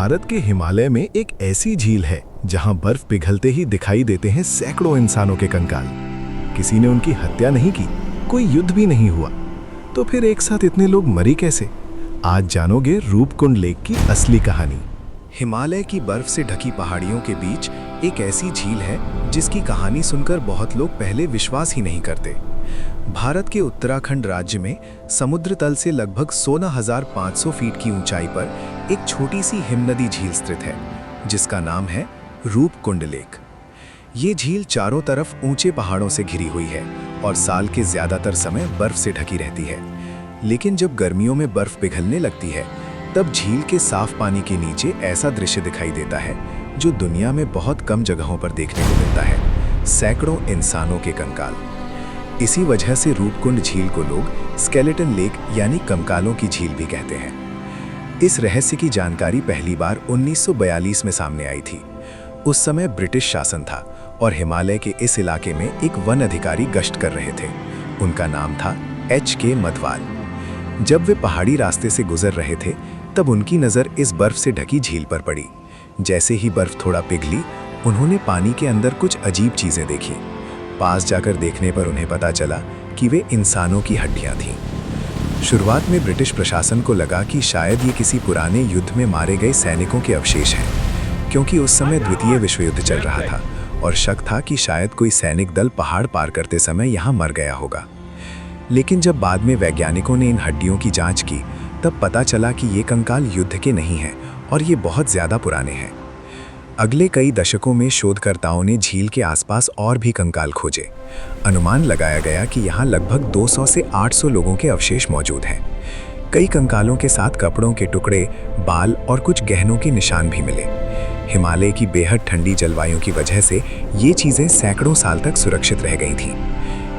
भारत के हिमालय में एक ऐसी झील है जहां बर्फ पिघलते ही दिखाई देते हैं सैकड़ों इंसानों के कंकाल। किसी ने उनकी हत्या नहीं की, कोई युद्ध भी नहीं हुआ, तो फिर एक साथ इतने लोग मरे कैसे? आज जानोगे रूपकुंड लेक की असली कहानी। हिमालय की बर्फ से ढकी पहाड़ियों के बीच एक ऐसी झील है जिसकी कहानी सुनकर बहुत लोग पहले विश्वास ही नहीं करते। भारत के उत्तराखंड राज्य में समुद्र तल से लगभग 16,500 फीट की ऊंचाई पर एक छोटी सी हिमनदी झील स्थित है जिसका नाम है रूपकुंड लेक। ये झील चारों तरफ ऊंचे पहाड़ों से घिरी हुई है और साल के ज्यादातर समय बर्फ से ढकी रहती है। लेकिन जब गर्मियों में बर्फ पिघलने लगती है तब झील के साफ पानी के नीचे ऐसा दृश्य दिखाई देता है जो दुनिया में बहुत कम जगहों पर देखने को मिलता है, सैकड़ों इंसानों के कंकाल। इसी वजह से रूपकुंड झील को लोग स्केलेटन लेक यानी कंकालों की झील भी कहते हैं। इस रहस्य की जानकारी पहली बार 1942 में सामने आई थी। उस समय ब्रिटिश शासन था और हिमालय के इस इलाके में एक वन अधिकारी गश्त कर रहे थे। उनका नाम था H.K. मधवाल। जब वे पहाड़ी रास्ते से गुजर रहे थे तब उनकी नज़र इस बर्फ से ढकी झील पर पड़ी। जैसे ही बर्फ थोड़ा पिघली, उन्होंने पानी के अंदर कुछ अजीब चीज़ें देखी। पास जाकर देखने पर उन्हें पता चला कि वे इंसानों की हड्डियां थीं। शुरुआत में ब्रिटिश प्रशासन को लगा कि शायद ये किसी पुराने युद्ध में मारे गए सैनिकों के अवशेष हैं, क्योंकि उस समय द्वितीय विश्व युद्ध चल रहा था और शक था कि शायद कोई सैनिक दल पहाड़ पार करते समय यहाँ मर गया होगा। लेकिन जब बाद में वैज्ञानिकों ने इन हड्डियों की जाँच की तब पता चला कि ये कंकाल युद्ध के नहीं हैं और ये बहुत ज़्यादा पुराने हैं। अगले कई दशकों में शोधकर्ताओं ने झील के आसपास और भी कंकाल खोजे। अनुमान लगाया गया कि यहाँ लगभग 200 से 800 लोगों के अवशेष मौजूद हैं। कई कंकालों के साथ कपड़ों के टुकड़े, बाल और कुछ गहनों के निशान भी मिले। हिमालय की बेहद ठंडी जलवायु की वजह से ये चीज़ें सैकड़ों साल तक सुरक्षित रह गई थीं।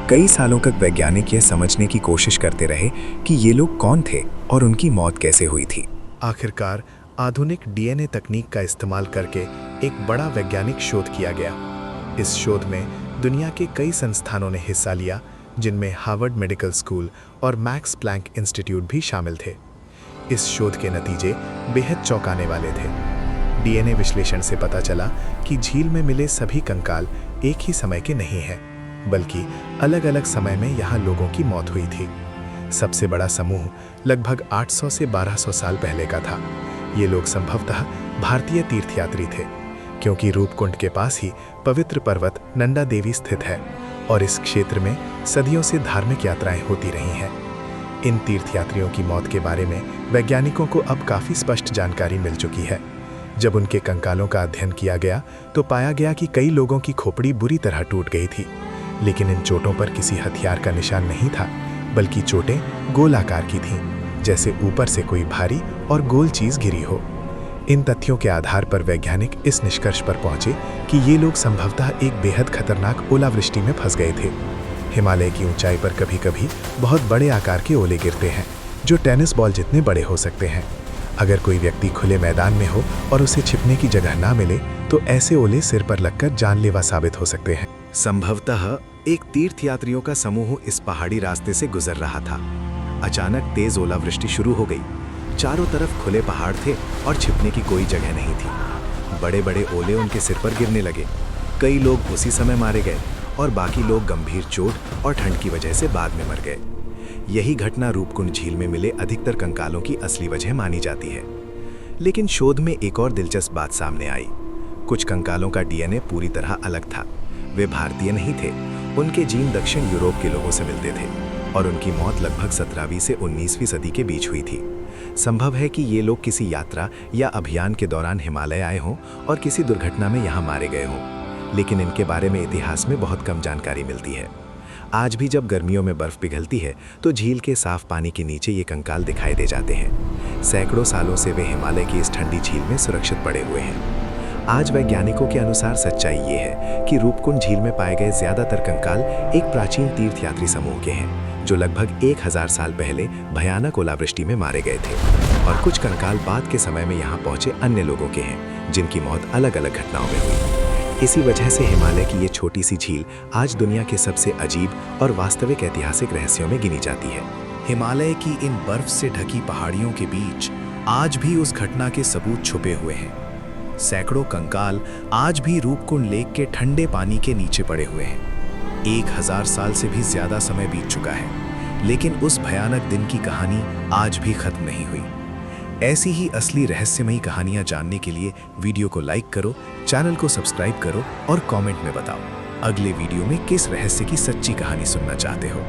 कई सालों तक वैज्ञानिक यह समझने की कोशिश करते रहे कि ये लोग कौन थे और उनकी मौत कैसे हुई थी। आखिरकार आधुनिक डीएनए तकनीक का इस्तेमाल करके एक बड़ा वैज्ञानिक शोध किया गया। इस शोध में दुनिया के कई संस्थानों ने हिस्सा लिया, जिनमें हार्वर्ड मेडिकल स्कूल और मैक्स प्लैंक इंस्टीट्यूट भी शामिल थे। इस शोध के नतीजे बेहद चौंकाने वाले थे। डीएनए विश्लेषण से पता चला कि झील में मिले सभी कंकाल एक ही समय के नहीं हैं, बल्कि अलग अलग समय में यहाँ लोगों की मौत हुई थी। सबसे बड़ा समूह लगभग 800 से 1200 साल पहले का था। ये लोग संभवतः भारतीय तीर्थयात्री थे, क्योंकि रूपकुंड के पास ही पवित्र पर्वत नंदा देवी स्थित है और इस क्षेत्र में सदियों से धार्मिक यात्राएं होती रही हैं। इन तीर्थयात्रियों की मौत के बारे में वैज्ञानिकों को अब काफ़ी स्पष्ट जानकारी मिल चुकी है। जब उनके कंकालों का अध्ययन किया गया तो पाया गया कि कई लोगों की खोपड़ी बुरी तरह टूट गई थी, लेकिन इन चोटों पर किसी हथियार का निशान नहीं था, बल्कि चोटें गोल आकार की थीं, जैसे ऊपर से कोई भारी और गोल चीज गिरी हो। इन तथ्यों के आधार पर वैज्ञानिक इस निष्कर्ष पर पहुंचे कि ये लोग संभवतः एक बेहद खतरनाक ओलावृष्टि में फंस गए थे। हिमालय की ऊंचाई पर कभी कभी बहुत बड़े आकार के ओले गिरते हैं, जो टेनिस बॉल जितने बड़े हो सकते हैं। अगर कोई व्यक्ति खुले मैदान में हो और उसे छिपने की जगह ना मिले तो ऐसे ओले सिर पर लगकर जानलेवा साबित हो सकते हैं। संभवतः एक तीर्थयात्रियों का समूह इस पहाड़ी रास्ते से गुजर रहा था। अचानक तेज ओलावृष्टि शुरू हो गई। चारों तरफ खुले पहाड़ थे और छिपने की कोई जगह नहीं थी। बड़े बड़े ओले उनके सिर पर गिरने लगे। कई लोग उसी समय मारे गए और बाकी लोग गंभीर चोट और ठंड की वजह से बाद में मर गए। यही घटना रूपकुंड झील में मिले अधिकतर कंकालों की असली वजह मानी जाती है। लेकिन शोध में एक और दिलचस्प बात सामने आई। कुछ कंकालों का डीएनए पूरी तरह अलग था। वे भारतीय नहीं थे। उनके जीन दक्षिण यूरोप के लोगों से मिलते थे और उनकी मौत लगभग 17वीं से 19वीं सदी के बीच हुई थी। संभव है कि ये लोग किसी यात्रा या अभियान के दौरान हिमालय आए हों और किसी दुर्घटना में यहाँ मारे गए हों, लेकिन इनके बारे में इतिहास में बहुत कम जानकारी मिलती है। आज भी जब गर्मियों में बर्फ पिघलती है तो झील के साफ पानी के नीचे ये कंकाल दिखाई दे जाते हैं। सैकड़ों सालों से वे हिमालय की इस ठंडी झील में सुरक्षित पड़े हुए हैं। आज वैज्ञानिकों के अनुसार सच्चाई ये है कि रूपकुंड झील में पाए गए ज्यादातर कंकाल एक प्राचीन तीर्थयात्री समूह के हैं, जो लगभग 1000 साल पहले भयानक ओलावृष्टि में मारे गए थे, और कुछ कंकाल बाद के समय में यहाँ पहुंचे अन्य लोगों के हैं, जिनकी मौत अलग अलग घटनाओं में हुई। इसी वजह से हिमालय की ये छोटी सी झील आज दुनिया के सबसे अजीब और वास्तविक ऐतिहासिक रहस्यों में गिनी जाती है। हिमालय की इन बर्फ से ढकी पहाड़ियों के बीच आज भी उस घटना के सबूत छुपे हुए हैं। सैकड़ों कंकाल आज भी रूपकुंड लेक के ठंडे पानी के नीचे पड़े हुए हैं। 1000 साल से भी ज्यादा समय बीत चुका है, लेकिन उस भयानक दिन की कहानी आज भी खत्म नहीं हुई। ऐसी ही असली रहस्यमयी कहानियां जानने के लिए वीडियो को लाइक करो, चैनल को सब्सक्राइब करो और कमेंट में बताओ अगले वीडियो में किस रहस्य की सच्ची कहानी सुनना चाहते हो।